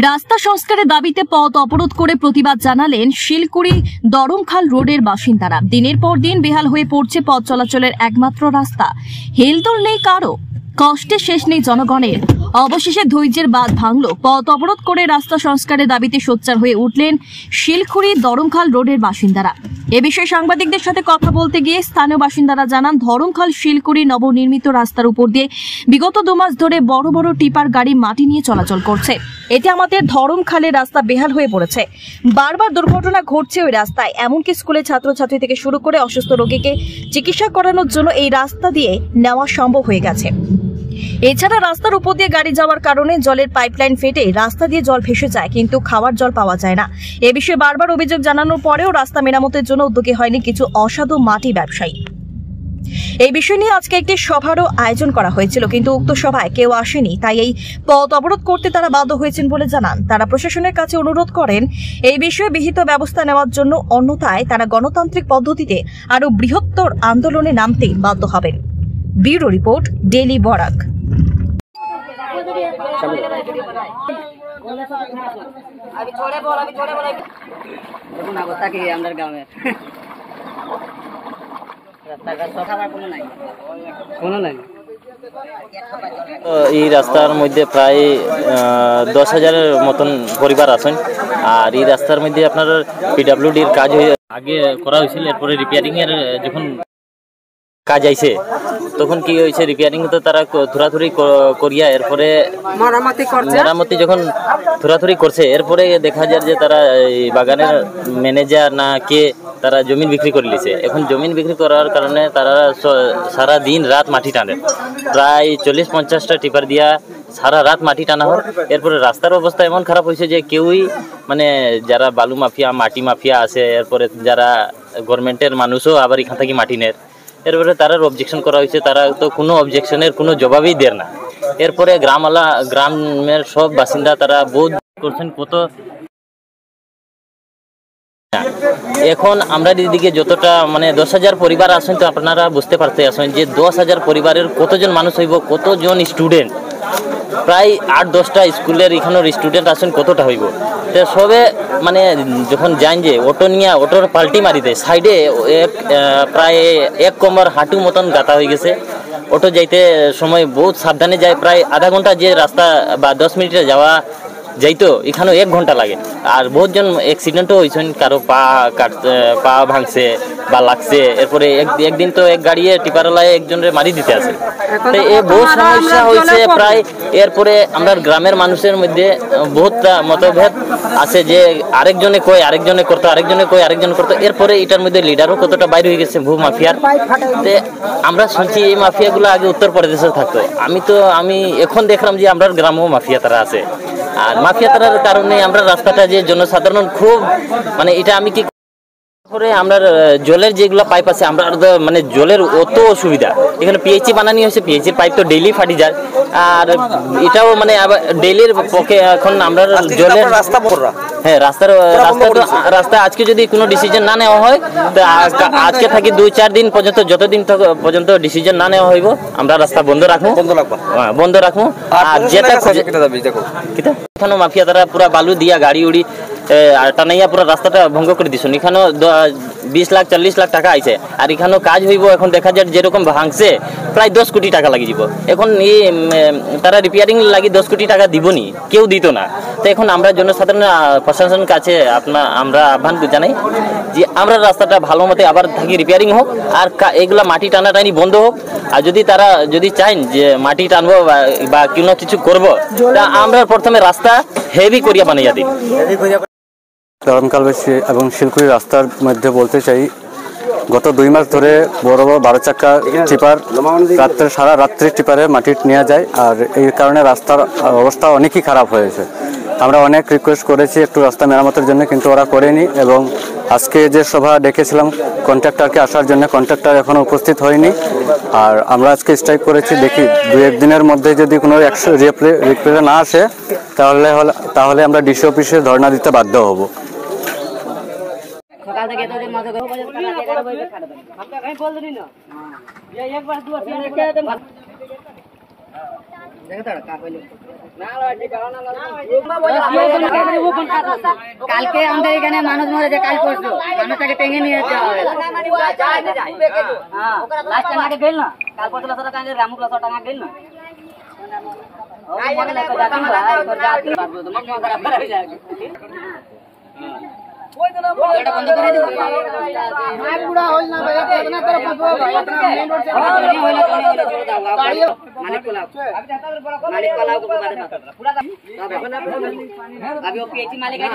রাস্তা সংস্কারের দাবিতে পথ অবরোধ করে প্রতিবাদ জানালেন শিলকুড়ি দরমখাল রোডের বাসিন্দারা। দিনের পর দিন বেহাল হয়ে পড়ছে পথ চলাচলের একমাত্র রাস্তা। হেলদোল নেই কারো, কষ্টে শেষ নেই জনগণের। অবশেষে ধৈর্যের বাঁধ ভাঙল। পথ অবরোধ করে রাস্তা সংস্কারের দাবিতে সোচ্চার হয়ে উঠলেন শিলকুড়ি দরমখাল রোডের বাসিন্দারা। এ বিষয়ে সাংবাদিকদের সাথে কথা বলতে গিয়ে স্থানীয় বাসিন্দারা জানান, ধরমখাল শিলকুড়ি নবনির্মিত রাস্তার উপর দিয়ে বিগত 2 মাস ধরে বড় বড় টিপার গাড়ি মাটি নিয়ে চলাচল করছে। এতে আমাদের ধরমখালের রাস্তা বেহাল হয়ে পড়েছে। বারবার দুর্ঘটনা ঘটছে ওই রাস্তায়। এমনকি স্কুলের ছাত্রছাত্রী থেকে শুরু করে অসুস্থ রোগীকে চিকিৎসা করানোর জন্য এই রাস্তা দিয়ে নেওয়া সম্ভব হয়ে গেছে। এছাড়া রাস্তার উপর দিয়ে গাড়ি যাওয়ার কারণে জলের পাইপলাইন ফেটে রাস্তা দিয়ে জল ভেসে যায়, কিন্তু খাওয়ার জল পাওয়া যায় না। এ বিষয়ে বারবার অভিযোগ জানানোর পরেও রাস্তা মেরামতের জন্য উদ্যোগী হয়নি কিছু অসাধু মাটি ব্যবসায়ী। এই বিষয় নিয়ে আজকে একটি সভারও আয়োজন করা হয়েছিল, কিন্তু উক্ত সভায় কেউ আসেনি। তাই এই পথ অবরোধ করতে তারা বাধ্য হয়েছেন বলে জানান। তারা প্রশাসনের কাছে অনুরোধ করেন এই বিষয়ে বিহিত ব্যবস্থা নেওয়ার জন্য, অন্যথায় তারা গণতান্ত্রিক পদ্ধতিতে আরো বৃহত্তর আন্দোলনে নামতে বাধ্য হবেন। Bureau report, daily Barak. এই রাস্তার মধ্যে প্রায় 10,000-এর মতন পরিবার আছেন। আর এই রাস্তার মধ্যে আপনার পিডব্লিউডির কাজ আগে করা হয়েছিল, এরপরে রিপেয়ারিং এর যখন কাজ আইছে তখন কি হয়েছে, রিপেয়ারিং তো তারা থুরাথুরি করিয়া এরপরে মেরামতি যখন থুরাথুরি করছে, এরপরে দেখা যায় যে তারা বাগানের ম্যানেজার না কে তারা জমিন বিক্রি করে নিয়েছে। এখন জমিন বিক্রি করার কারণে তারা সারা দিন রাত মাটি টানে, প্রায় 40-50টা টিপার দিয়া সারা রাত মাটি টানা হয়। এরপরে রাস্তার অবস্থা এমন খারাপ হয়েছে যে কেউই মানে যারা বালু মাফিয়া, মাটি মাফিয়া আছে, এরপরে যারা গভর্নমেন্টের মানুষও আবার এখান থেকে মাটি নেয়। এরপরে তারা অবজেকশন করা হয়েছে, তারা তো কোনো অবজেকশনের কোনো জবাবই দেয় না। এরপরে গ্রামের সব বাসিন্দা তারা বোধ করছেন কত। এখন আমরা দিদিকে যতটা মানে 10,000 পরিবার আছেন, তো আপনারা বুঝতে পারতে আছেন যে 10,000 পরিবারের কতজন মানুষ হইব, কতজন স্টুডেন্ট, প্রায় 8-10টা স্কুলের এখানের স্টুডেন্ট আছেন, কতটা হইব। তো সবে মানে যখন যান যে অটো নিয়ে অটোর পাল্টি মারি দেয়, সাইডে প্রায় 1 কোমর হাঁটু মতন গাতা হয়ে গেছে। অটো যাইতে সময় বহুত সাবধানে যায়, প্রায় আধা ঘন্টা যে রাস্তা বা 10 মিনিটে যাওয়া যাইতো এখানেও 1 ঘন্টা লাগে। আর বহুতজন অ্যাক্সিডেন্টও হয়েছেন, কারো পা ভাঙছে বা লাগছে। এরপরে একদিন তো এক গাড়িয়ে টিপারলায় একজনের মারি দিতে আছে। তো এই বহু সমস্যা হয়েছে প্রায়। এরপরে আমরা গ্রামের মানুষের মধ্যে বহুতটা মতভেদ আছে যে আরেকজনে কই আরেকজনে করতো, আরেকজনে কই আরেকজন করতো। এরপরে এটার মধ্যে লিডারও কতটা বাইরে হয়ে গেছে ভূ মাফিয়ার। তো আমরা শুনছি এই মাফিয়াগুলো আগে উত্তরপ্রদেশে থাকতো। আমি এখন দেখলাম যে আমরা গ্রামেও মাফিয়া তারা আছে। আর মাফিয়া তারার কারণে আমরা রাস্তাটা যে জনসাধারণ খুব মানে এটা আমি কি করে আমরা জলের যেগুলো পাইপ আছে, আমরা মানে জলের অত অসুবিধা। এখানে পিএইচি বানানি হয়েছে, পিএইচির পাইপ তো ডেইলি ফাটি যায়। আর এটাও মানে ডেইলির পক্ষে এখন আমরা জলের রাস্তা হ্যাঁ রাস্তা আজকে যদি কোনো ডিসিশন না নেওয়া হয়, তো আজকে থাকি 2-4 দিন পর্যন্ত, যতদিন পর্যন্ত ডিসিশন না নেওয়া হইব আমরা রাস্তা বন্ধ রাখবো। আর যেটা এখানে মাফিয়া তারা পুরা বালু দিয়া গাড়ি উড়ি টানাইয়া পুরো রাস্তাটা ভঙ্গ করে দিচ্ছেন। এখানেও 20 লাখ 40 লাখ টাকা আইছে। আর এখানেও কাজ হইব, এখন দেখা যায় যেরকম ভাঙছে প্রায় 10 কোটি টাকা লাগি যাব। এখন এই তারা রিপেয়ারিং লাগি 10 কোটি টাকা দিবনি, কেউ দিত না। তো এখন আমরা জনসাধারণ প্রশাসনের কাছে আমরা আহ্বান জানাই যে আমরা রাস্তাটা ভালো মতো আবার থাকি রিপেয়ারিং হোক, আর এগুলা মাটি টানাটানি বন্ধ হোক। আর যদি তারা চান যে মাটি টানবো বা কোনো কিছু করবো, তা আমরা প্রথমে রাস্তা হেভি করিয়া বানাইয়া দিই। ধরমখালবাসী এবং শিলকুড়ি রাস্তার মধ্যে বলতে চাই, গত 2 মাস ধরে বড় বড় 12 চাকা টিপার সারা রাত্রি টিপারে মাটি নিয়ে যায়। আর এই কারণে রাস্তার অবস্থা অনেকই খারাপ হয়েছে। আমরা অনেক রিকোয়েস্ট করেছি একটু রাস্তা মেরামতের জন্য, কিন্তু ওরা করেনি। এবং আজকে যে সভা ডেকেছিলাম কন্ট্রাক্টরকে আসার জন্য, কন্ট্রাক্টর এখনও উপস্থিত হয়নি। আর আমরা আজকে স্ট্রাইক করেছি, দেখি 2-1 দিনের মধ্যে যদি কোনো রিপ্লে না আসে তাহলে আমরা ডিসি অফিসে ধর্ণা দিতে বাধ্য হব। সকাল থেকে এতদিন মাঝে গো বাজার কাটা এগারো বইতে কাটবেন আপনি কাই বল দিন না ये एक बार दो तीन কালকে আমাদের এখানে মানুষ মরেছে, কাল পরশু মানুষটাকে টেনে নিয়ে যাওয়া হবে। লাস্ট টাকা গেল না, কাল পরশু লাস্ট টাকা গেল, রামুক লাস্ট টাকা গেল না। বন্ধ করে দিব। मालिक वाला को बारे में अभी वो पीएचडी मालिक है।